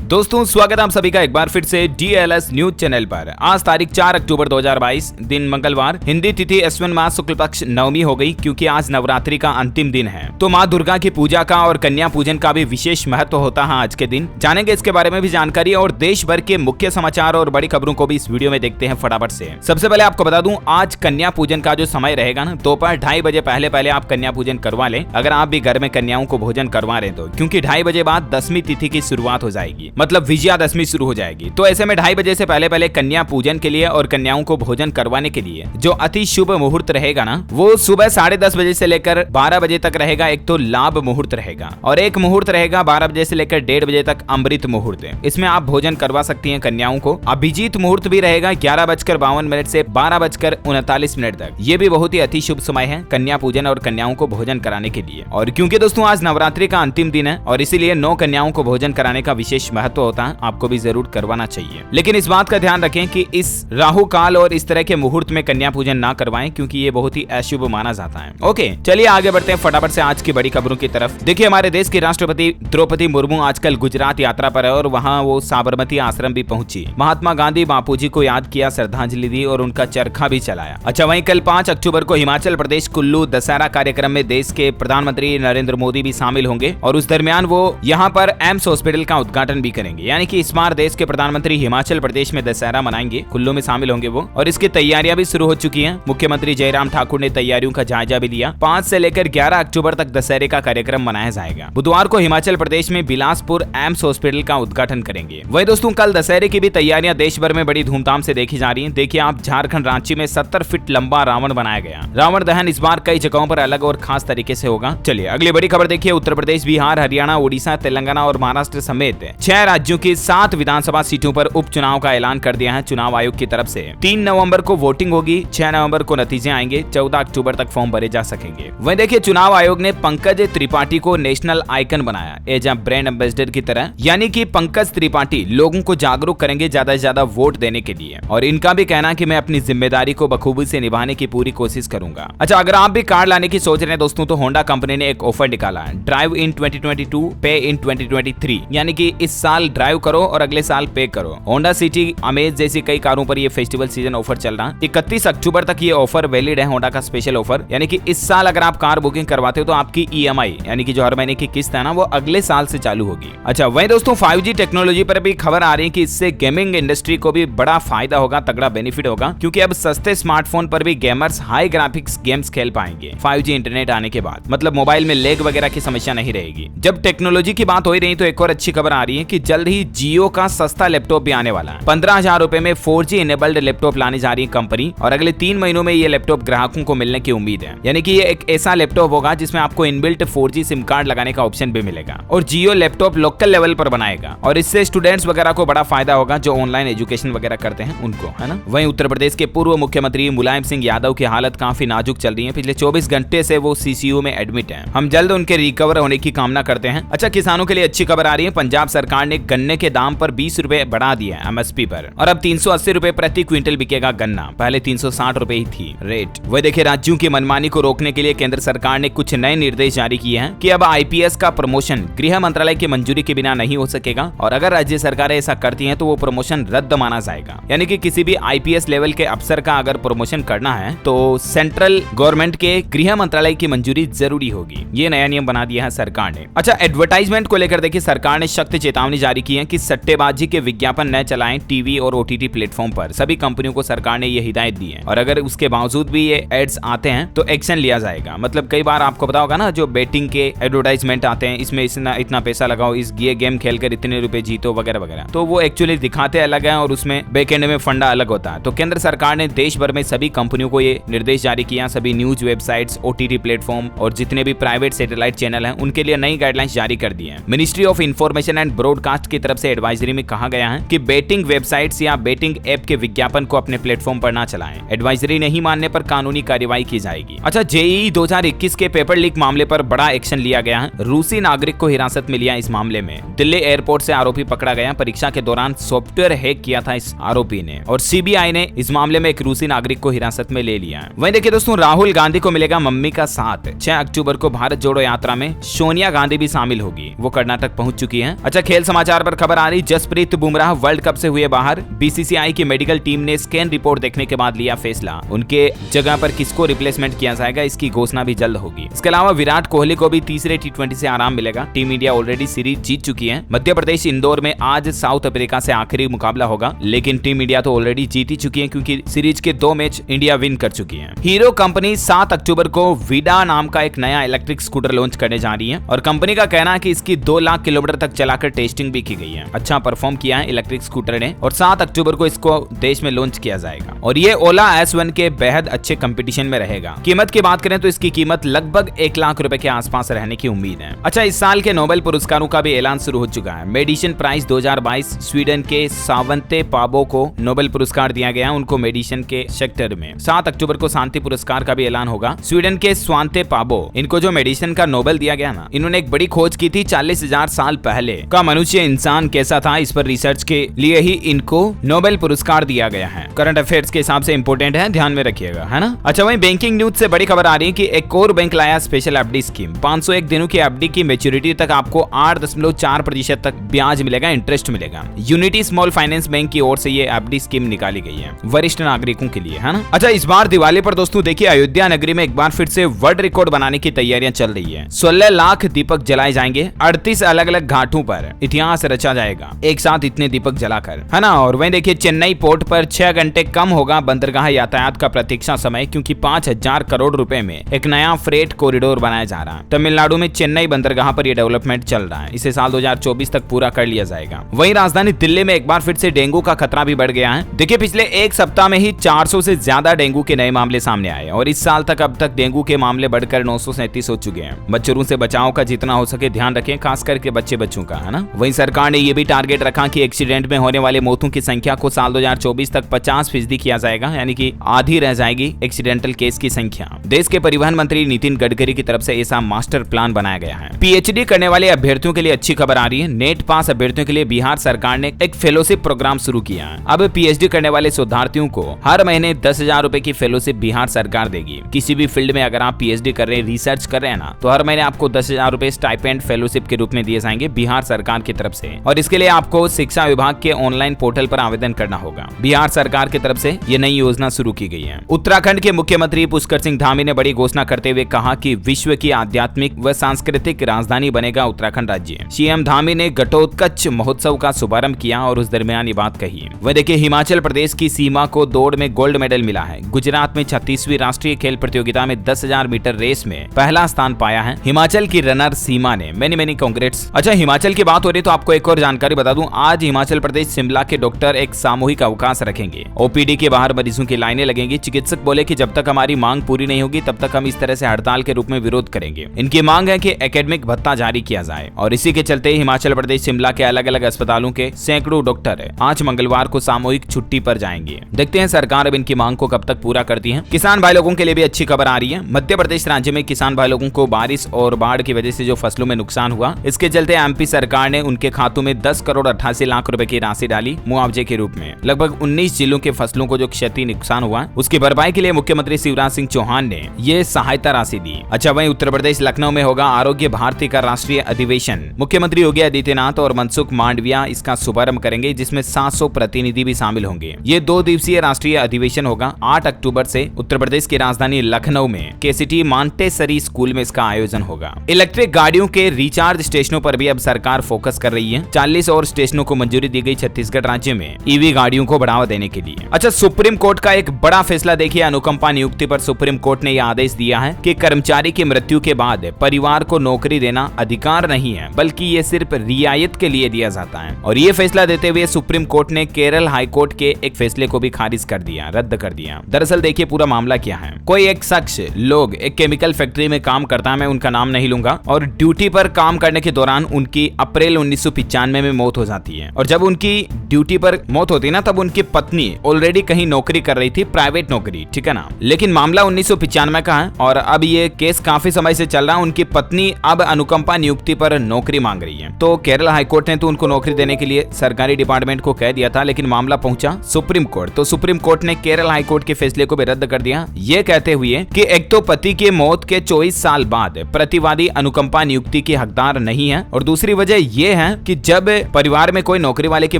दोस्तों स्वागत है आप सभी का एक बार फिर से DLS न्यूज चैनल पर। आज तारीख 4 अक्टूबर 2022 दिन मंगलवार, हिंदी तिथि अश्विन मास शुक्ल पक्ष नवमी हो गई क्योंकि आज नवरात्रि का अंतिम दिन है। तो माँ दुर्गा की पूजा का और कन्या पूजन का भी विशेष महत्व होता है आज के दिन। जानेंगे इसके बारे में भी जानकारी और देश भर के मुख्य समाचार और बड़ी खबरों को भी इस वीडियो में देखते हैं फटाफट से। सबसे पहले आपको बता दूं, आज कन्या पूजन का जो समय रहेगा ना, दोपहर 2:30 बजे पहले आप कन्या पूजन करवा लें, अगर आप भी घर में कन्याओं को भोजन करवा रहे तो, क्योंकि 2:30 बजे बाद 10वीं तिथि की शुरुआत हो जाएगी, मतलब विजयादशमी शुरू हो जाएगी। तो ऐसे में 2:30 बजे से पहले कन्या पूजन के लिए और कन्याओं को भोजन करवाने के लिए जो अति शुभ मुहूर्त रहेगा ना, वो सुबह 10:30 बजे से लेकर 12 बजे तक रहेगा। एक तो लाभ मुहूर्त रहेगा और एक मुहूर्त रहेगा 12 बजे से लेकर 1:30 बजे तक अमृत मुहूर्त। इसमें आप भोजन करवा सकती हैं कन्याओं को। अभिजीत मुहूर्त भी रहेगा 11:52 से 12:39 तक। ये भी बहुत ही अति शुभ समय है कन्या पूजन और कन्याओं को भोजन कराने के लिए। और क्योंकि दोस्तों आज नवरात्रि का अंतिम दिन है और इसीलिए 9 कन्याओं को भोजन कराने का विशेष महत्व होता है, आपको भी जरूर करवाना चाहिए। लेकिन इस बात का ध्यान रखें कि इस राहु काल और इस तरह के मुहूर्त में कन्या पूजन ना करवाएं, क्योंकि ये बहुत ही अशुभ माना जाता है। ओके, चलिए आगे बढ़ते हैं फटाफट से आज की बड़ी खबरों की तरफ। देखिए, हमारे देश की राष्ट्रपति द्रौपदी मुर्मू आजकल गुजरात यात्रा पर है और वहाँ वो साबरमती आश्रम भी पहुंची। महात्मा गांधी बापूजी को याद किया, श्रद्धांजलि दी और उनका चरखा भी चलाया। अच्छा, वहीं कल 5 अक्टूबर को हिमाचल प्रदेश कुल्लू दशहरा कार्यक्रम में देश के प्रधानमंत्री नरेंद्र मोदी भी शामिल होंगे और उस दरमियान वो यहाँ पर एम्स हॉस्पिटल का उद्घाटन भी करेंगे। यानी कि इस बार देश के प्रधानमंत्री हिमाचल प्रदेश में दशहरा मनाएंगे, कुल्लू में शामिल होंगे वो, और इसकी तैयारियां भी शुरू हो चुकी हैं। मुख्यमंत्री जयराम ठाकुर ने तैयारियों का जायजा भी लिया। 5 से लेकर 11 अक्टूबर तक दशहरे का कार्यक्रम मनाया जाएगा। बुधवार को हिमाचल प्रदेश में बिलासपुर एम्स हॉस्पिटल का उद्घाटन करेंगे। वही दोस्तों, कल दशहरे की भी तैयारियां देश भर में बड़ी धूमधाम से देखी जा रही है। देखिए आप, झारखंड रांची में 70 फीट लंबा रावण बनाया गया। रावण दहन इस बार कई जगहों पर अलग और खास तरीके से होगा। चलिए अगली बड़ी खबर देखिए। उत्तर प्रदेश, बिहार, हरियाणा, उड़ीसा, तेलंगाना और महाराष्ट्र समेत 6 राज्यों की 7 विधानसभा सीटों पर उपचुनाव का ऐलान कर दिया है चुनाव आयोग की तरफ से। 3 नवंबर को वोटिंग होगी, 6 नवंबर को नतीजे आएंगे, 14 अक्टूबर तक फॉर्म भरे जा सकेंगे। वहीं देखिए, चुनाव आयोग ने पंकज त्रिपाठी को नेशनल आइकन बनाया एज अ ब्रांड एम्बेसडर की तरह। यानी कि पंकज त्रिपाठी लोगों को जागरूक करेंगे ज्यादा से ज्यादा वोट देने के लिए, और इनका भी कहना है कि मैं अपनी जिम्मेदारी को बखूबी से निभाने की पूरी कोशिश करूंगा। अच्छा, अगर आप भी कार लाने की सोच रहे हैं दोस्तों, तो होंडा कंपनी ने एक ऑफर निकाला है, ड्राइव इन 2022 पे इन 2023। यानी कि इस साल ड्राइव करो और अगले साल पे करो। होंडा सिटी, अमेज जैसी कई कारों पर ये फेस्टिवल सीजन ऑफर चल रहा है। 31 अक्टूबर तक ये ऑफर वैलिड है, होंडा का स्पेशल ऑफर। यानी कि इस साल अगर आप कार बुकिंग करवाते हो तो आपकी EMI यानी कि जो हर महीने की किस्त है ना, वो अगले साल से चालू होगी। अच्छा, वहीं दोस्तों 5G टेक्नोलॉजी पर भी खबर आ रही है कि इससे गेमिंग इंडस्ट्री को भी बड़ा फायदा होगा, तगड़ा बेनिफिट होगा, क्योंकि अब सस्ते स्मार्टफोन पर भी गेमर्स हाई ग्राफिक्स गेम्स खेल पाएंगे 5G इंटरनेट आने के बाद। मतलब मोबाइल में लेग वगैरह की समस्या नहीं रहेगी। जब टेक्नोलॉजी की बात हो ही रही तो एक और अच्छी खबर आ रही है कि जल्द ही जियो का सस्ता लैपटॉप भी आने वाला है। 15,000 रुपए में 4G इनेबल्ड लैपटॉप लाने जा रही है कंपनी, और अगले 3 महीनों में ये लैपटॉप ग्राहकों को मिलने की उम्मीद है। यानी कि ये एक ऐसा लैपटॉप होगा जिसमें आपको इनबिल्ट 4G सिम कार्ड लगाने का ऑप्शन भी मिलेगा, और जियो लैपटॉप लोकल लेवल पर बनाएगा, और इससे स्टूडेंट्स वगैरह को बड़ा फायदा होगा जो ऑनलाइन एजुकेशन वगैरह करते हैं उनको, है ना। वहीं उत्तर प्रदेश के पूर्व मुख्यमंत्री मुलायम सिंह यादव की हालत काफी नाजुक चल रही है। पिछले 24 घंटे से वो CCU में एडमिट है। हम जल्द उनके रिकवर होने की कामना करते हैं। अच्छा, किसानों के लिए अच्छी खबर आ रही है। पंजाब सरकार ने गन्ने के दाम पर 20 रुपए बढ़ा दिया है MSP पर, और अब 380 रुपए प्रति क्विंटल बिकेगा गन्ना, पहले 360 रुपए ही थी रेट। वह देखिए, राज्यों की मनमानी को रोकने के लिए केंद्र सरकार ने कुछ नए निर्देश जारी किए हैं कि अब IPS का प्रमोशन गृह मंत्रालय की मंजूरी के बिना नहीं हो सकेगा, और अगर राज्य सरकारें ऐसा करती हैं तो वो प्रमोशन रद्द माना जाएगा। यानी कि किसी भी IPS लेवल के अफसर का अगर प्रमोशन करना है तो सेंट्रल गवर्नमेंट के गृह मंत्रालय की मंजूरी जरूरी होगी। ये नया नियम बना दिया है सरकार ने। अच्छा, एडवर्टाइजमेंट को लेकर देखिए, सरकार ने सख्त चेतावनी जारी की है कि सट्टेबाजी के विज्ञापन न चलाएं टीवी और OTT प्लेटफॉर्म पर। सभी कंपनियों को सरकार ने ये हिदायत दी है, और अगर उसके बावजूद भी ये एड्स आते हैं तो एक्शन लिया जाएगा। मतलब कई बार आपको पता होगा ना, जो बेटिंग के एडवर्टाइजमेंट आते हैं, इसमें इतना पैसा लगाओ, इस ये गेम खेलकर इतने रुपए जीतो वगैरह वगैरह, तो वो एक्चुअली दिखाते अलग है और उसमें बैकएंड में फंडा अलग होता है। तो केंद्र सरकार ने देश भर में सभी कंपनियों को ये निर्देश जारी किया। सभी न्यूज वेबसाइट्स, OTT प्लेटफॉर्म और जितने भी प्राइवेट सैटेलाइट चैनल हैं, उनके लिए नई गाइडलाइंस जारी कर दी है। Ministry of information and broadcast की तरफ से एडवाइजरी में कहा गया है कि बेटिंग वेबसाइट्स या बेटिंग ऐप के विज्ञापन को अपने प्लेटफॉर्म पर ना चलाएं। एडवाइजरी नहीं मानने पर कानूनी कार्रवाई की जाएगी। अच्छा, JEE 2021 के पेपर लीक मामले पर बड़ा एक्शन लिया गया है। रूसी नागरिक को हिरासत में लिया। इस मामले में दिल्ली एयरपोर्ट से आरोपी पकड़ा गया। परीक्षा के दौरान सॉफ्टवेयर हैक किया था इस आरोपी ने, और CBI ने इस मामले में एक रूसी नागरिक को हिरासत में ले लिया है। वहीं देखिए दोस्तों, राहुल गांधी को मिलेगा मम्मी का साथ। 6 अक्टूबर को भारत जोड़ो यात्रा में सोनिया गांधी भी शामिल होगी। वो कर्नाटक पहुंच चुकी हैं। अच्छा, खेल समाचार पर खबर आ रही, जसप्रीत बुमराह वर्ल्ड कप से हुए बाहर। बीसीसीआई की मेडिकल टीम ने स्कैन रिपोर्ट देखने के बाद लिया फैसला, उनके जगह पर किसको रिप्लेसमेंट किया जाएगा इसकी घोषणा भी जल्द होगी। इसके अलावा विराट कोहली को भी तीसरे T20 से आराम मिलेगा। टीम इंडिया ऑलरेडी सीरीज जीत चुकी है। मध्य प्रदेश इंदौर में आज साउथ अफ्रीका से आखिरी मुकाबला होगा, लेकिन टीम इंडिया तो ऑलरेडी जीत ही चुकी है क्योंकि सीरीज के 2 मैच इंडिया विन कर चुकी है। हीरो कंपनी 7 अक्टूबर को विडा नाम का एक नया इलेक्ट्रिक स्कूटर लॉन्च करने जा रही है और कंपनी का कहना है कि इसकी 2 लाख किलोमीटर तक चलाकर टेस्टिंग भी की गई है। अच्छा परफॉर्म किया है इलेक्ट्रिक स्कूटर ने और 7 अक्टूबर को इसको देश में लॉन्च किया जाएगा और ये ओला S1 के बेहद अच्छे कंपटीशन में रहेगा। कीमत की बात करें तो इसकी कीमत लगभग 1 लाख रुपए के आसपास रहने की उम्मीद है। अच्छा, इस साल के नोबेल पुरस्कारों का भी ऐलान शुरू हो चुका है। मेडिसिन प्राइज 2022 स्वीडन के सावंते पाबो को नोबेल पुरस्कार दिया गया। उनको मेडिसिन के सेक्टर में 7 अक्टूबर को शांति पुरस्कार का भी ऐलान होगा। स्वीडन के स्वांते पाबो, इनको जो मेडिसिन का नोबेल दिया गया ना, इन्होंने एक बड़ी खोज की थी 40,000 साल पहले का मनुष्य इंसान कैसा था, इस पर रिसर्च के लिए ही इनको नोबेल पुरस्कार दिया गया है। करंट अफेयर्स के हिसाब से इंपोर्टेंट है, ध्यान में रखिएगा, है ना। अच्छा, वहीं बैंकिंग न्यूज से बड़ी खबर आ रही है कि एक और बैंक लाया स्पेशल एफडी स्कीम। 501 दिनों की एफडी की मैच्योरिटी तक आपको 8.4% तक ब्याज मिलेगा, इंटरेस्ट मिलेगा। यूनिटी स्मॉल फाइनेंस बैंक की ओर से ये एफडी स्कीम निकाली गई है वरिष्ठ नागरिकों के लिए, है ना। अच्छा, इस बार दिवाली पर दोस्तों देखिए अयोध्या नगरी में एक बार फिर से वर्ल्ड रिकॉर्ड बनाने की तैयारियां चल रही है। 16 लाख दीपक जलाए जाएंगे 38 अलग अलग घाटों पर। इतिहास रचा जाएगा एक साथ इतने दीपक जलाकर, है ना। और वहीं देखिए चेन्नई पोर्ट पर 6 घंटे कम होगा बंदरगाह यातायात का प्रतीक्षा समय, क्योंकि 5,000 करोड़ रुपए में एक नया फ्रेट कॉरिडोर बनाया जा रहा है। तमिलनाडु में चेन्नई बंदरगाह पर यह डेवलपमेंट चल रहा है। इसे साल 2024 तक पूरा कर लिया जाएगा। वहीं राजधानी दिल्ली में एक बार फिर से डेंगू का खतरा भी बढ़ गया है। देखिए पिछले एक सप्ताह में ही 400 से ज्यादा डेंगू के नए मामले सामने आए और इस साल तक अब तक डेंगू के मामले बढ़कर 937 हो चुके हैं। मच्छरों से बचाव का जितना हो सके ध्यान रखें, खास करके बच्चों का, है ना। वहीं सरकार ने यह भी टारगेट रखा कि एक्सीडेंट में होने वाले मौतों की संख्या को साल 2024 तक 50% किया जाएगा, यानी कि आधी रह जाएगी एक्सीडेंटल केस की संख्या। देश के परिवहन मंत्री नितिन गडकरी की तरफ से ऐसा मास्टर प्लान बनाया गया है। पीएचडी करने वाले अभ्यर्थियों के लिए अच्छी खबर आ रही है। नेट पास अभ्यर्थियों के लिए बिहार सरकार ने एक फेलोशिप प्रोग्राम शुरू किया है। अब पीएचडी करने वाले शोधार्थियों को हर महीने 10,000 रुपए की फेलोशिप बिहार सरकार देगी। किसी भी फील्ड में अगर आप पीएचडी कर रहे हैं, रिसर्च कर रहे हैं ना, तो हर महीने आपको 10,000 रुपए स्टाइपेंड फेलोशिप के रूप में दिए जाएंगे बिहार सरकार की तरफ से और इसके लिए आपको शिक्षा विभाग के ऑनलाइन पोर्टल पर आवेदन करना होगा। बिहार सरकार की तरफ से ये नई योजना शुरू की गई है। उत्तराखंड के मुख्यमंत्री पुष्कर सिंह धामी ने बड़ी घोषणा करते हुए कहा कि विश्व की आध्यात्मिक व सांस्कृतिक राजधानी बनेगा उत्तराखंड राज्य। सीएम धामी ने घटोत्कच महोत्सव का शुभारंभ किया और उस दरमियान ये बात कही। वह देखिए हिमाचल प्रदेश की सीमा को दौड़ में गोल्ड मेडल मिला है। गुजरात में 36वीं राष्ट्रीय खेल प्रतियोगिता में 10,000 मीटर रेस में पहला स्थान पाया है हिमाचल की रनर सीमा ने। Many congrats. अच्छा, हिमाचल की बात हो रही तो आपको एक और जानकारी बता दूं, आज हिमाचल प्रदेश शिमला के डॉक्टर एक सामूहिक अवकाश रखेंगे। ओपीडी के बाहर मरीजों की लाइनें लगेंगी। चिकित्सक बोले कि जब तक हमारी मांग पूरी नहीं होगी तब तक हम इस तरह से हड़ताल के रूप में विरोध करेंगे। इनकी मांग है कि एकेडमिक भत्ता जारी किया जाए और इसी के चलते हिमाचल प्रदेश शिमला के अलग अलग अस्पतालों के सैकड़ों डॉक्टर आज मंगलवार को सामूहिक छुट्टी पर जाएंगे। देखते हैं सरकार अब इनकी मांग को कब तक पूरा करती है। किसान भाई लोगों के लिए भी अच्छी खबर आ रही है। मध्य प्रदेश राज्य में किसान भाई लोगों को बारिश और बाढ़ की वजह से जो फसलों में नुकसान हुआ, इसके चलते एमपी सरकार ने उनके खातों में 10 करोड़ 88 लाख रुपए की राशि डाली मुआवजे के रूप में। लगभग 19 जिलों के फसलों को जो क्षति नुकसान हुआ उसकी भरपाई के लिए मुख्यमंत्री शिवराज सिंह चौहान ने ये सहायता राशि दी। अच्छा, वहीं उत्तर प्रदेश लखनऊ में होगा आरोग्य भारती का राष्ट्रीय अधिवेशन। मुख्यमंत्री योगी आदित्यनाथ और मनसुख मांडविया इसका शुभारंभ करेंगे, जिसमें 700 प्रतिनिधि भी शामिल होंगे। ये 2 दिवसीय राष्ट्रीय अधिवेशन होगा। 8 अक्टूबर से उत्तर प्रदेश की राजधानी लखनऊ में केसीटी मांटेसरी स्कूल में इसका आयोजन होगा। इलेक्ट्रिक गाड़ियों के रिचार्ज स्टेशनों पर भी अब सरकार फोकस कर रही है। 40 और स्टेशनों को मंजूरी दी गई छत्तीसगढ़ राज्य में ईवी गाड़ियों को बढ़ावा देने के लिए। अच्छा, सुप्रीम कोर्ट का एक बड़ा फैसला देखिए। अनुकंपा नियुक्ति पर सुप्रीम कोर्ट ने यह आदेश दिया है कि कर्मचारी की मृत्यु के बाद परिवार को नौकरी देना अधिकार नहीं है, बल्कि ये सिर्फ रियायत के लिए दिया जाता है। और ये फैसला देते हुए सुप्रीम कोर्ट ने केरल हाई कोर्ट के एक फैसले को भी खारिज कर दिया, रद्द कर दिया। दरअसल देखिए पूरा मामला क्या है। कोई एक शख्स लोग एक केमिकल फैक्ट्री में काम करता है, मैं उनका नाम नहीं लूंगा, और ड्यूटी पर काम करने के दौरान उनकी अप्रैल 1995 में मौत हो जाती है और जब उनकी ड्यूटी पर मौत होती ना तब उनकी पत्नी ऑलरेडी कहीं नौकरी कर रही थी, प्राइवेट नौकरी, ठीक है ना। लेकिन मामला 1995 का है और अब ये केस काफी समय से चल रहा है। उनकी पत्नी अब अनुकंपा नियुक्ति पर नौकरी मांग रही है। तो केरल हाईकोर्ट ने तो उनको नौकरी देने के लिए सरकारी डिपार्टमेंट को कह दिया था, लेकिन मामला पहुंचा सुप्रीम कोर्ट। तो सुप्रीम कोर्ट ने केरल हाईकोर्ट के फैसले को भी रद्द कर दिया, ये कहते हुए कि एक तो पति के मौत के 24 साल बाद प्रतिवादी अनुकंपा नियुक्ति की हकदार नहीं है, और दूसरी वजह यह है कि जब परिवार में कोई नौकरी वाले की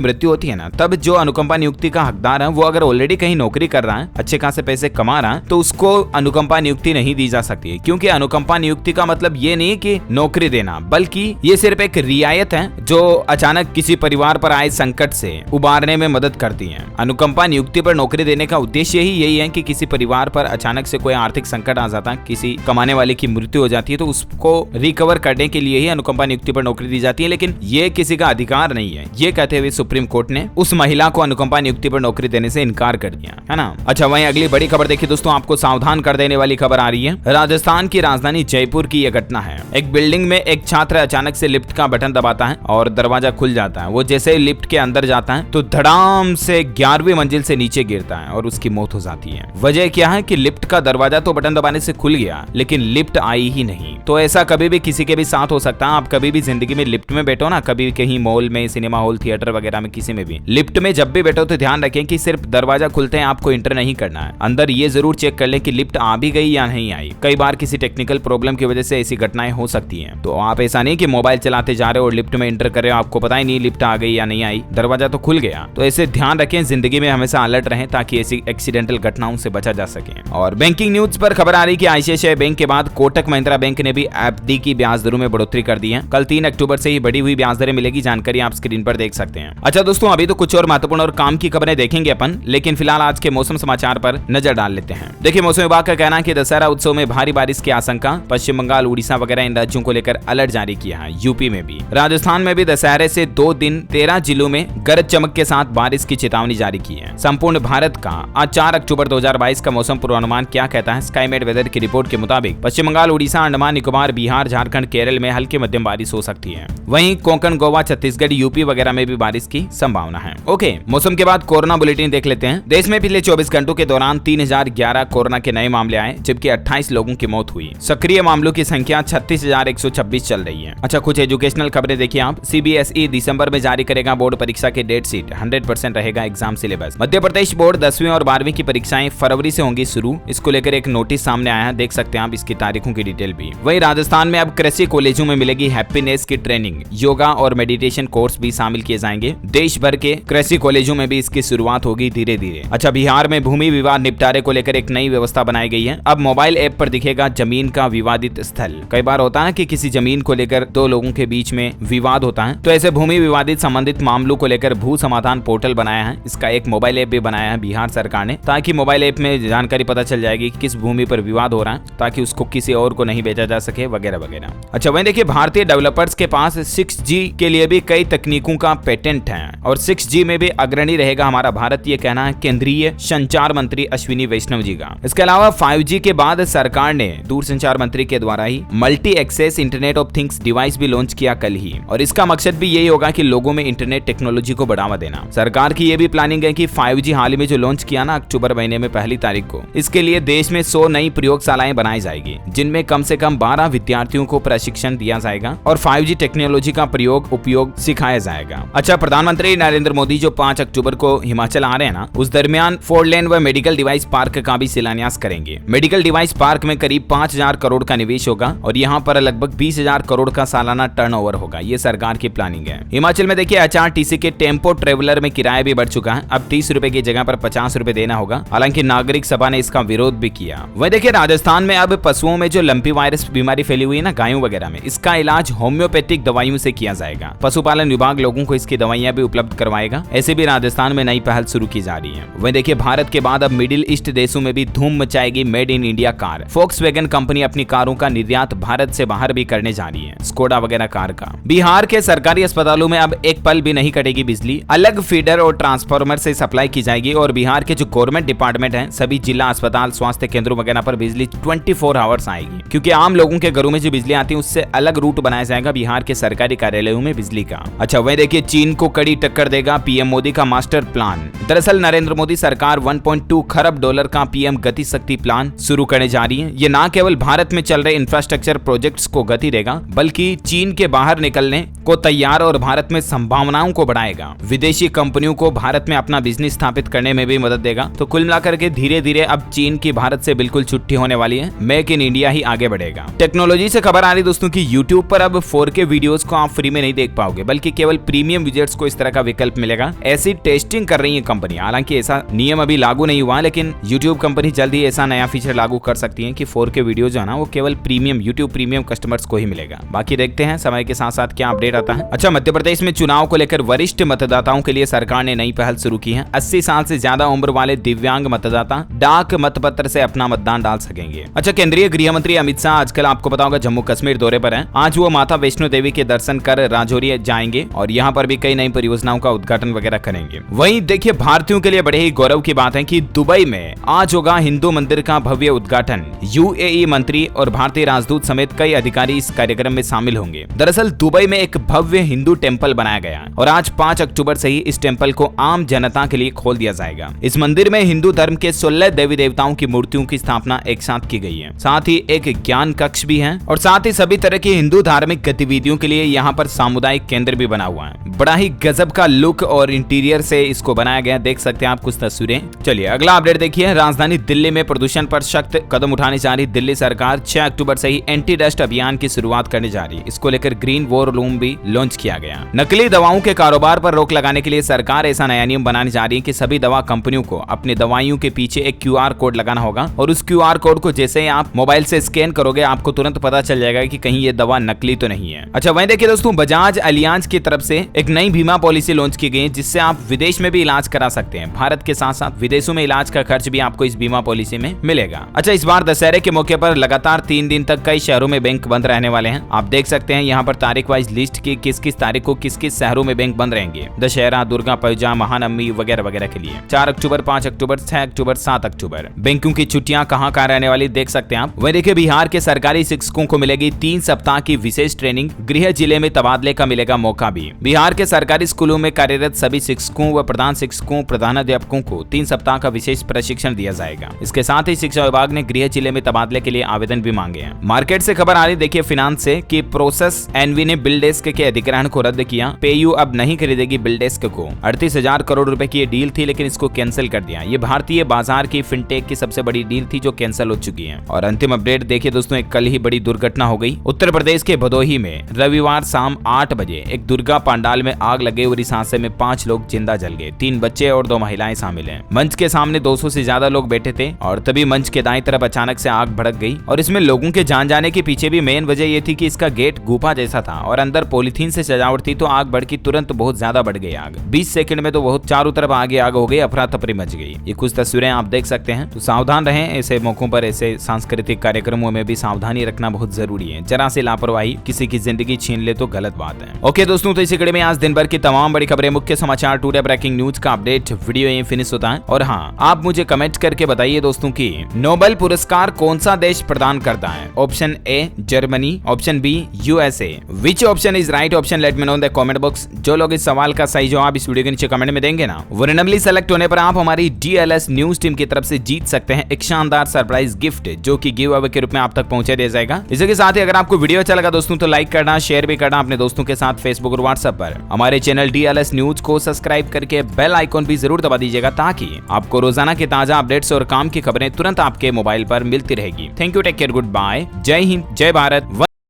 मृत्यु होती है ना, तब जो अनुकंपा नियुक्ति का हकदार है वो अगर ऑलरेडी कहीं नौकरी कर रहा है, अच्छे खासे पैसे कमा रहा है, तो उसको अनुकंपा नियुक्ति नहीं दी जा सकती है। क्योंकि अनुकंपा नियुक्ति का मतलब ये नहीं कि नौकरी देना, बल्कि ये सिर्फ एक रियायत है जो अचानक किसी परिवार पर आए संकट से उबारने में मदद करती है। अनुकंपा नियुक्ति पर नौकरी देने का उद्देश्य ही यही है कि किसी परिवार पर अचानक से कोई आर्थिक संकट आ जाता है, किसी कमाने वाले की मृत्यु हो जाती है, तो उसको रिकवर करने के लिए ही अनुकंपा नियुक्ति पर नौकरी दी जाती है। लेकिन ये किसी का अधिकार नहीं है, ये कहते हुए सुप्रीम कोर्ट ने उस महिला को अनुकंपा नियुक्ति पर नौकरी देने से इनकार कर दिया, है ना। अच्छा, वहीं अगली बड़ी खबर देखिए दोस्तों, आपको सावधान कर देने वाली खबर आ रही है। राजस्थान की राजधानी जयपुर की यह घटना है। एक बिल्डिंग में एक छात्र अचानक से लिफ्ट का बटन दबाता है और दरवाजा खुल जाता है। वो जैसे ही लिफ्ट के अंदर जाता है तो धड़ाम से 11वीं मंजिल से नीचे गिरता है और उसकी मौत हो जाती है। वजह क्या है कि लिफ्ट का दरवाजा तो बटन दबाने से खुल गया, लेकिन लिफ्ट आई ही नहीं। तो ऐसा कभी भी किसी के भी साथ हो सकता है। आप कभी भी जिंदगी में लिफ्ट में बैठो ना, कभी कहीं मॉल में, सिनेमा हॉल, थिएटर वगैरह में, किसी में भी लिफ्ट में जब भी बैठो तो ध्यान रखें कि सिर्फ दरवाजा खुलते हैं आपको एंटर नहीं करना है, अंदर ये जरूर चेक कर लें कि लिफ्ट आ भी गई या नहीं आई। कई बार किसी टेक्निकल प्रॉब्लम की वजह से ऐसी घटनाएं हो सकती हैं। तो आप ऐसा नहीं कि मोबाइल चलाते जा रहे हो और लिफ्ट में एंटर कर रहे हो, आपको पता ही नहीं लिफ्ट आ गई या नहीं आई, दरवाजा तो खुल गया। तो ऐसे ध्यान रखें, जिंदगी में हमेशा अलर्ट रहें ताकि ऐसी एक्सीडेंटल घटनाओं से बचा जा सके। और बैंकिंग न्यूज पर खबर आ रही कि आईसीआईसीआई बैंक के बाद कोटक महिंद्रा बैंक ने भी एफडी की ब्याज दरों में बढ़ोतरी कर दी है। कल 3 अक्टूबर से ही बढ़ी हुई ब्याज दरें मिलेगी, जानकारी आप स्क्रीन पर देख सकते हैं। अच्छा दोस्तों, अभी तो कुछ और महत्वपूर्ण और काम की खबरें देखेंगे अपन, लेकिन फिलहाल आज के मौसम समाचार पर नजर डाल लेते हैं। देखिए, मौसम विभाग का कहना है कि दशहरा उत्सव में भारी बारिश की आशंका। पश्चिम बंगाल, उड़ीसा वगैरह इन राज्यों को लेकर अलर्ट जारी किया है। यूपी में भी, राजस्थान में भी दशहरे से 2 दिन 13 जिलों में गरज चमक के साथ बारिश की चेतावनी जारी की है। संपूर्ण भारत का आज 4 अक्टूबर 2022 का मौसम पूर्वानुमान क्या कहता है? स्काईमेट वेदर की रिपोर्ट के मुताबिक पश्चिम बंगाल, उड़ीसा, अंडमान निकोबार, बिहार, झारखंड, केरल में हल्की मध्यम बारिश हो सकती है। वहीं कोंकण, गोवा, छत्तीसगढ़, यूपी वगैरह में भी बारिश की संभावना है। ओके, मौसम के बाद कोरोना बुलेटिन देख लेते हैं। देश में पिछले 24 घंटों के दौरान 3011 कोरोना के नए मामले आए, जबकि 28 लोगों की मौत हुई। सक्रिय मामलों की संख्या 36,126 चल रही है। अच्छा, कुछ एजुकेशनल खबरें देखिए आप। सीबीएसई दिसंबर में जारी करेगा बोर्ड परीक्षा के डेट शीट, 100% रहेगा exam syllabus. Madhya Pradesh board 10वीं और 12वीं की परीक्षाएं फरवरी से होंगी शुरू। इसको लेकर एक नोटिस सामने आया है, देख सकते हैं आप इसकी तारीखों की डिटेल भी। वहीं राजस्थान में अब कृषि कॉलेजों में मिलेगी हैप्पीनेस की ट्रेनिंग, योगा और मेडिटेशन कोर्स भी शामिल किए जाएंगे। देश भर के कृषि कॉलेजों में भी इसकी शुरुआत होगी धीरे धीरे। अच्छा, बिहार में भूमि विवाद निपटारे को लेकर एक नई व्यवस्था बनाई गई है। अब मोबाइल ऐप पर दिखेगा जमीन का विवादित स्थल। कई बार होता है कि किसी जमीन को लेकर 2 लोगों के बीच में विवाद होता है, तो ऐसे भूमि विवादित संबंधित मामलों को लेकर भू समाधान पोर्टल बनाया है। इसका एक मोबाइल ऐप भी बनाया है बिहार सरकार ने, ताकि मोबाइल ऐप में जानकारी पता चल जाएगी कि किस भूमि पर विवाद हो रहा है, ताकि उसको किसी और को नहीं बेचा जा सके वगैरह वगैरह। अच्छा, वहीं देखिए, भारतीय डेवलपर्स के पास 6G के लिए भी कई तकनीकों का पेटेंट है और 6G में भी अग्रणी रहेगा हमारा भारत, ये कहना है केंद्रीय संचार मंत्री अश्विनी वैष्णव जी का। इसके अलावा 5G के बाद सरकार ने दूरसंचार मंत्री के द्वारा ही multi access internet of things device भी लॉन्च किया कल ही, और इसका मकसद भी यही होगा कि लोगों में इंटरनेट टेक्नोलॉजी को बढ़ावा देना। सरकार की ये भी प्लानिंग है कि 5G हाल ही में जो लॉन्च किया ना अक्टूबर महीने में 1 तारीख को, इसके लिए देश में 100 नई प्रयोगशालाएं बनाई जाएगी, जिनमें कम से कम 12 विद्यार्थियों को प्रशिक्षण दिया जाएगा और 5G टेक्नोलॉजी का उपयोग सिखाया जाएगा। अच्छा, प्रधानमंत्री नरेंद्र मोदी जो 5 अक्टूबर को हिमाचल आ रहे हैं ना, उस दरमियान 4 लेन व मेडिकल डिवाइस पार्क का भी शिलान्यास करेंगे। मेडिकल डिवाइस पार्क में करीब 5,000 करोड़ का निवेश होगा और यहाँ पर लगभग 20,000 करोड़ का सालाना टर्नओवर होगा। ये सरकार की प्लानिंग है। हिमाचल में देखिए, HRTC के टेम्पो ट्रेवलर में किराया भी बढ़ चुका है। अब 30 रुपए की जगह पर 50 रुपए देना होगा। हालांकि नागरिक सभा ने इसका विरोध भी किया। वह देखिए, राजस्थान में अब पशुओं में जो लंपी वायरस बीमारी फैली हुई है ना, गायों वगैरह में, इसका इलाज होम्योपैथिक दवाइयों से किया जाएगा। पशुपालन विभाग लोगों को इसकी दवाइयां भी उपलब्ध करवाएगा। ऐसे भी राजस्थान में नई पहल शुरू की जा रही है। वह देखिए, भारत के बाद अब मिडिल ईस्ट देशों में भी धूम मचाएगी made in India car. Volkswagen company अपनी कारों का निर्यात भारत से बाहर भी करने जा रही है, स्कोडा वगैरह कार का। बिहार के सरकारी अस्पतालों में अब एक पल भी नहीं कटेगी बिजली, अलग फीडर और ट्रांसफार्मर से सप्लाई की जाएगी। और बिहार के जो गवर्नमेंट डिपार्टमेंट हैं, सभी जिला अस्पताल, स्वास्थ्य केंद्रों वगैरह पर बिजली 24 आवर्स आएगी, क्योंकि आम लोगों के घरों में जो बिजली आती है उससे अलग रूट बनाया जाएगा बिहार के सरकारी कार्यालयों में बिजली का। अच्छा, वह देखिए, चीन को कड़ी टक्कर कर देगा पीएम मोदी का मास्टर प्लान। दरअसल नरेंद्र मोदी सरकार 1.2 खरब डॉलर का पीएम गति शक्ति प्लान शुरू करने जा रही है। ये न केवल भारत में चल रहे इंफ्रास्ट्रक्चर प्रोजेक्ट्स को गति देगा, बल्कि चीन के बाहर निकलने को तैयार और भारत में संभावनाओं को बढ़ाएगा। विदेशी कंपनियों को भारत में अपना बिजनेस स्थापित करने में भी मदद देगा। तो कुल मिलाकर के धीरे धीरे अब चीन की भारत से बिल्कुल छुट्टी होने वाली है। मेक इन इंडिया ही आगे बढ़ेगा। टेक्नोलॉजी से खबर आ रही दोस्तों की YouTube पर अब 4K वीडियोस को आप फ्री में नहीं देख पाओगे, बल्कि केवल प्रीमियम यूजर्स को इस तरह का विकल्प मिलेगा। ऐसी टेस्टिंग कर रही है कंपनी। हालांकि ऐसा नियम अभी लागू नहीं हुआ, लेकिन YouTube कंपनी जल्द ही ऐसा नया फीचर लागू कर सकती है कि 4K वीडियो जो है ना वो केवल प्रीमियम YouTube प्रीमियम कस्टमर्स को ही मिलेगा। बाकी देखते हैं समय के साथ साथ क्या अपडेट आता है। अच्छा, मध्य प्रदेश में चुनाव को लेकर वरिष्ठ मतदाताओं के लिए सरकार ने नई पहल शुरू की है। 80 साल से ज्यादा उम्र वाले दिव्यांग मतदाता डाक मतपत्र से अपना मतदान डाल सकेंगे। अच्छा, केंद्रीय गृह मंत्री अमित शाह आजकल आपको पता होगा जम्मू कश्मीर दौरे पर हैं। आज वो माता वैष्णो देवी के दर्शन कर राजौरी जाएंगे और यहाँ पर भी कई नई परियोजनाओं का उद्घाटन वगैरह करेंगे। वहीं देखिए, भारतीयों के लिए बड़े ही गौरव की बात है कि दुबई में आज होगा हिंदू मंदिर का भव्य उद्घाटन। यूएई मंत्री और भारतीय राजदूत समेत कई अधिकारी इस कार्यक्रम में शामिल होंगे। दरअसल दुबई में एक भव्य हिंदू टेम्पल बनाया गया और आज 5 अक्टूबर से ही इस टेम्पल को आम जनता के लिए खोल दिया जाएगा। इस मंदिर में हिंदू धर्म के 16 देवी देवताओं की मूर्तियों की स्थापना एक साथ की गई है। साथ ही एक ज्ञान कक्ष भी है और साथ ही सभी तरह की हिंदू धार्मिक गतिविधियों के लिए यहाँ पर सामुदायिक केंद्र भी बना हुआ है। बड़ा ही गजब का लुक और इंटीरियर से इसको बनाया गया, देख सकते हैं आप कुछ तस्वीरें। चलिए अगला अपडेट देखिए। राजधानी दिल्ली में प्रदूषण पर सख्त कदम उठाने जा रही दिल्ली सरकार 6 अक्टूबर से ही एंटी डस्ट अभियान की शुरुआत करने जा रही है। इसको लेकर ग्रीन वॉर रूम भी लॉन्च किया गया। नकली दवाओं के कारोबार पर रोक लगाने के लिए सरकार ऐसा नया नियम बनाने जा रही है कि सभी दवा कंपनियों को अपनी दवाइयों के पीछे एक QR कोड लगाना होगा और उस QR कोड को जैसे ही आप मोबाइल से स्कैन करोगे आपको तुरंत पता चल जाएगा कि कहीं ये दवा नकली तो नहीं है। अच्छा, वहीं देखिए दोस्तों, बजाज अलियांज की तरफ से एक नई बीमा पॉलिसी लॉन्च की गई है जिससे आप विदेश में भी इलाज करा सकते हैं। भारत के साथ साथ विदेशों में इलाज का खर्च भी आपको इस बीमा पॉलिसी में मिलेगा। अच्छा, इस बार दशहरे के मौके पर लगातार 3 दिन तक कई शहरों में बैंक बंद रहने वाले हैं। आप देख सकते हैं यहाँ पर तारीख वाइज लिस्ट की किस किस तारीख को किस किस शहरों में बैंक बंद रहेंगे। दशहरा, दुर्गा पूजा, महानवमी वगैरह वगैरह के लिए 4 अक्टूबर, 5 अक्टूबर, 6 अक्टूबर, 7 अक्टूबर बैंकों की छुट्टियां कहां रहने वाली देख सकते हैं आप। वहीं देखिए, बिहार के सरकारी शिक्षकों को मिलेगी 3 सप्ताह की विशेष ट्रेनिंग। गृह जिले में तबादले का मिलेगा मौका भी। बिहार के सरकारी स्कूलों में कार्यरत सभी शिक्षकों व प्रधान शिक्षकों, प्रधानाध्यापकों को 3 सप्ताह का विशेष प्रशिक्षण दिया जाएगा। इसके साथ ही शिक्षा विभाग ने गृह जिले में तबादले के लिए आवेदन भी मांगे हैं। मार्केट से खबर आ रही देखिए फिनांस से कि प्रोसेस एनवी ने बिल डेस्क के अधिग्रहण को रद्द किया। पेयू अब नहीं खरीदेगी बिल डेस्क को। 38,000 करोड़ रुपए की ये डील थी, लेकिन इसको कैंसिल कर दिया। ये भारतीय बाजार की फिनटेक की सबसे बड़ी डील थी जो कैंसिल हो चुकी है। और अंतिम अपडेट देखिए दोस्तों, एक कल ही बड़ी दुर्घटना हो गई। उत्तर प्रदेश के भदोही में रविवार शाम 8 बजे एक दुर्गा पंडाल में आग लगे और इस हादसे में 5 लोग जिंदा जल गए। 3 बच्चे और 2 महिलाएं शामिल हैं। मंच के सामने 200 से ज्यादा लोग बैठे थे और तभी मंच के दाईं तरफ अचानक से आग भड़क गई। और इसमें लोगों के जान जाने के पीछे भी मेन वजह ये थी कि इसका गेट गुफा जैसा था और अंदर पॉलीथीन से सजावट थी, तो आग भड़की तुरंत बहुत ज्यादा बढ़ गई। आग 20 सेकंड में तो बहुत चारों तरफ आगे आग हो गई, अफरा तफरी मच गई। ये कुछ तस्वीरें आप देख सकते हैं। तो सावधान रहें, ऐसे मौकों पर ऐसे सांस्कृतिक कार्यक्रमों में भी सावधानी रखना बहुत जरूरी है। जरा से लापरवाही किसी की जिंदगी छीन ले तो गलत बात है। ओके दोस्तों, तो इसी कड़ी में आज दिन भर की तमाम बड़ी खबरें, मुख्य समाचार, टुडे ब्रेकिंग न्यूज का अपडेट वीडियो यहीं फिनिश होता है। और हाँ, आप मुझे कमेंट करके बताइए दोस्तों की नोबेल पुरस्कार कौन सा देश प्रदान करता है। Option A Germany, option B USA। Which option is right option, let me know in the comment box. जो लोग इस सवाल का सही जवाब इस वीडियो के नीचे कमेंट में देंगे ना, वो रैंडमली सेलेक्ट होने पर आप हमारी DLS न्यूज टीम की तरफ से जीत सकते हैं एक शानदार सरप्राइज गिफ्ट, जो कि गिव अवे के रूप में आप तक पहुंचा दिया जाएगा। इसी के साथ ही अगर आपको वीडियो अच्छा लगा दोस्तों तो लाइक करना, शेयर भी करना अपने दोस्तों के साथ फेसबुक और व्हाट्सएप पर। हमारे चैनल DLS न्यूज को सब्सक्राइब करके बेल आइकॉन भी जरूर दबा दीजिएगा ताकि आपको रोजाना के ताजा अपडेट्स और काम की खबरें तुरंत आपके मोबाइल पर मिलती रहेगी। Thank you, take care, good bye, जय हिंद, जय भारत।